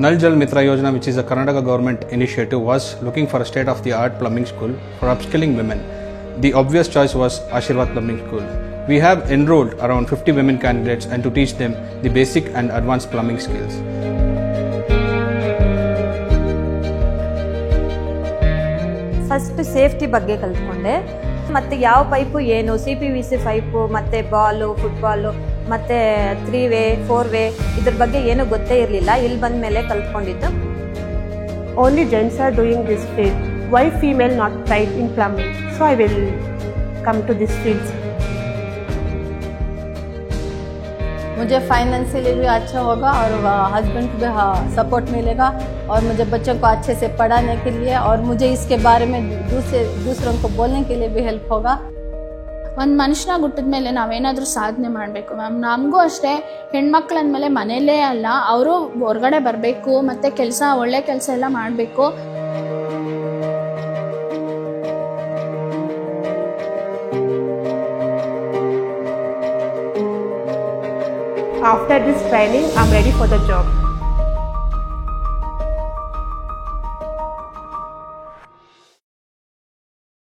Nal Jal Mitra Yojana, which is a Karnataka government initiative, was looking for a state-of-the-art plumbing school for upskilling women. The obvious choice was Ashirwad Plumbing School. We have enrolled around 50 women candidates and to teach them the basic and advanced plumbing skills. First safety ಬಗ್ಗೆ ಕಲ್ತ್ಕೊಂಡೆ. ಮತ್ತು ಯಾವ pipe ಏನು, CPVC pipe ಮತ್ತು Balu, football ಮತ್ತು 3-way 4-way ಇದ್ರ ಬಗ್ಗೆ ಏನೂ ಗೊತ್ತೇ ಇರಲಿಲ್ಲ. ಇಲ್ಲಿ ಬಂದ ಮೇಲೆ ಕಲ್ತ್ಕೊಂಡಿದ್ದು. Only gents are doing this field. Why female not tried in plumbing? So I will come to this field. मुझे फाइनेंशियली भी अच्छा होगा और हस्बैंड को भी सपोर्ट मिलेगा और मुझे बच्चों को अच्छे से पढ़ाने के लिए और मुझे इसके बारे में दूसरों को बोलने के लिए भी हेल्प होगा. ಒಂದು ಮನುಷ್ಯನಾಗಿ ಹುಟ್ಟಿದ ಮೇಲೆ ನಾವೇನಾದರೂ ಸಾಧನೆ ಮಾಡಬೇಕು ಮ್ಯಾಮ್. ನಮಗೂ ಅಷ್ಟೇ ಹೆಣ್ಮಕ್ಳು ಅಂದಮೇಲೆ ಮನೆಯಲ್ಲೇ ಅಲ್ಲ, ಅವರು ಹೊರಗಡೆ ಬರಬೇಕು ಮತ್ತು ಒಳ್ಳೆ ಕೆಲಸ ಎಲ್ಲ ಮಾಡಬೇಕು. After this training, I'm ready for the job.